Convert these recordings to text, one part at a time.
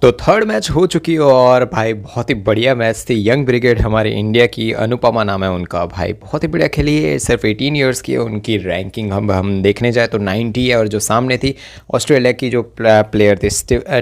तो third match हो चुकी है और भाई बहुत ही बढ़िया मैच थी। यंग ब्रिगेड हमारे इंडिया की, अनुपमा नाम है उनका, भाई बहुत ही बढ़िया खेली है। सिर्फ 18 इयर्स की है। उनकी रैंकिंग हम देखने जाए तो 90 है। और जो सामने थी ऑस्ट्रेलिया की जो प्लेयर थी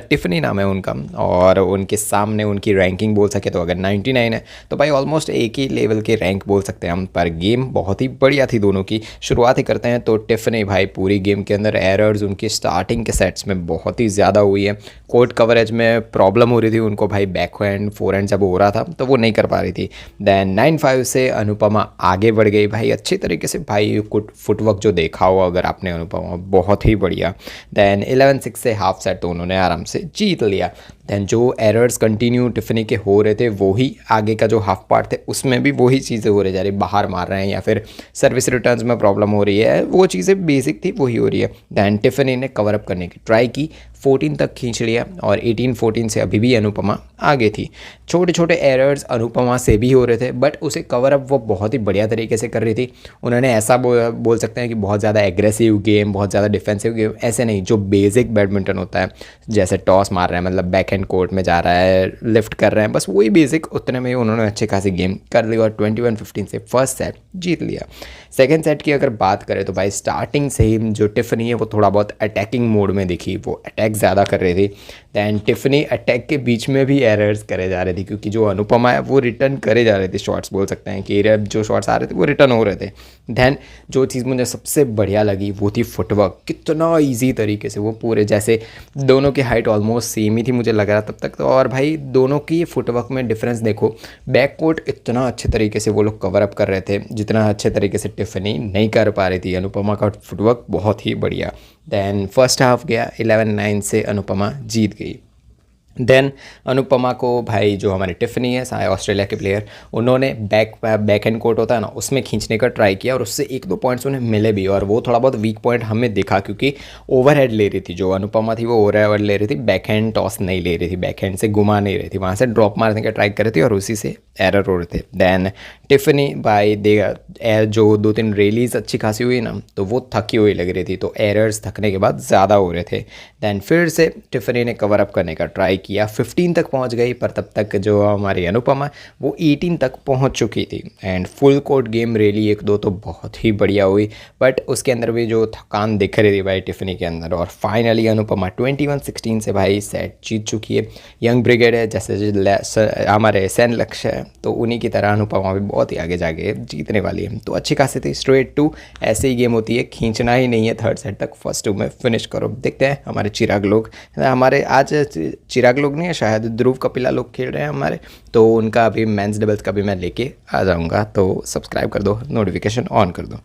टिफनी नाम है उनका, और उनके सामने उनकी रैंकिंग बोल सके तो अगर 99 है तो भाई ऑलमोस्ट एक ही लेवल के रैंक बोल सकते हैं हम। पर गेम बहुत ही बढ़िया थी दोनों की। शुरुआत ही करते हैं तो टिफनी भाई पूरी गेम के अंदर एरर्स उनकी स्टार्टिंग के सेट्स में बहुत ही ज़्यादा हुई है। कोर्ट कवरेज में प्रॉब्लम हो रही थी उनको भाई, बैक हैंड फोर हैंड जब हो रहा था तो वो नहीं कर पा रही थी। देन 9-5 से अनुपमा आगे बढ़ गई भाई अच्छी तरीके से। भाई फुटवर्क जो देखा हो अगर आपने अनुपमा, बहुत ही बढ़िया। देन 11-6 से हाफ सेट तो उन्होंने आराम से जीत लिया। दैन जो एरर्स कंटिन्यू टिफनी के हो रहे थे वही आगे का जो हाफ पार्ट थे उसमें भी वही चीज़ें हो रही जा रही, बाहर मार रहे हैं या फिर सर्विस रिटर्न्स में प्रॉब्लम हो रही है, वो चीज़ें बेसिक थी वही हो रही है। दैन टिफनी ने कवर अप करने की ट्राई की, 14 तक खींच लिया और 18-14 से अभी भी अनुपमा आगे थी। छोटे छोटे एरर्स अनुपमा से भी हो रहे थे बट उसे कवर अप वो बहुत ही बढ़िया तरीके से कर रही थी। उन्होंने ऐसा बोल सकते हैं कि बहुत ज़्यादा एग्रेसिव गेम, बहुत ज़्यादा डिफेंसिव गेम ऐसे नहीं, जो बेसिक बैडमिंटन होता है जैसे टॉस मार रहे हैं, मतलब बैक हैंड कोर्ट में जा रहा है, लिफ्ट कर रहे हैं, बस वही बेसिक उतने में ही उन्होंने अच्छी खासी गेम कर ली और 21-15 से फर्स्ट सेट जीत लिया। सेकेंड सेट की अगर बात करें तो भाई स्टार्टिंग से ही जो टिफनी है वो थोड़ा बहुत अटैकिंग मोड में दिखी, वो अटैक ज़्यादा कर रही थी। दैन टिफनी अटैक के बीच में भी एरर्स करे जा रहे थे क्योंकि जो अनुपमा है वो रिटर्न करे जा रहे थे शॉट्स, बोल सकते हैं कि जो शॉट्स आ रहे थे वो रिटर्न हो रहे थे। दैन जो चीज़ मुझे सबसे बढ़िया लगी वो थी फुटवर्क। कितना ईजी तरीके से वो पूरे, जैसे दोनों की हाइट ऑलमोस्ट सेम ही थी मुझे लग रहा तब तक तो, और भाई दोनों की फुटवर्क में डिफरेंस देखो। बैक कोर्ट इतना अच्छे तरीके से वो लोग कवर अप कर रहे थे जितना अच्छे तरीके से टिफनी नहीं कर पा रही थी। अनुपमा का फुटवर्क बहुत ही बढ़िया। दैन फर्स्ट हाफ गया 11-9 से अनुपमा जीत गई। देन अनुपमा को भाई जो हमारे टिफनी है ऑस्ट्रेलिया के प्लेयर, उन्होंने बैक एंड कोर्ट होता है ना उसमें खींचने का ट्राई किया और उससे 1-2 पॉइंट्स उन्हें मिले भी, और वो थोड़ा बहुत वीक पॉइंट हमें दिखा क्योंकि ओवरहेड ले रही थी जो अनुपमा थी, वो ओवरहेड ले रही थी, बैक हैंड टॉस नहीं ले रही थी, बैक हैंड से घुमा नहीं रही थी, वहाँ से ड्रॉप मारने का ट्राई कर रही थी और उसी से एरर हो रहे थे। दैन टिफनी भाई जो 2-3 रेलीज अच्छी खासी हुई ना तो वो थकी हुई लग रही थी, तो एरर्स थकने के बाद ज़्यादा हो रहे थे। दैन फिर से टिफनी ने कवर अप करने का ट्राई किया, 15 तक पहुंच गई, पर तब तक जो हमारी अनुपमा वो 18 तक पहुंच चुकी थी। एंड फुल कोर्ट गेम रेली 1-2 तो बहुत ही बढ़िया हुई बट उसके अंदर भी जो थकान दिख रही थी भाई टिफनी के अंदर। और फाइनली अनुपमा 21-16 से भाई सेट जीत चुकी है। यंग ब्रिगेड है जैसे हमारे सैन लक्ष्य है तो उन्हीं की तरह अनुपमा भी बहुत ही आगे जाके जीतने वाली है। तो अच्छी खासी थी, स्ट्रेट टू ऐसे ही गेम होती है, खींचना ही नहीं है थर्ड सेट तक, फर्स्ट टू में फिनिश करो। देखते हैं हमारे चिराग लोग, हमारे आज चिराग लोग नहीं है शायद, ध्रुव कपिला लोग खेल रहे हैं हमारे, तो उनका अभी मेंस डबल्स का भी मैं लेके आ जाऊंगा, तो सब्सक्राइब कर दो, नोटिफिकेशन ऑन कर दो।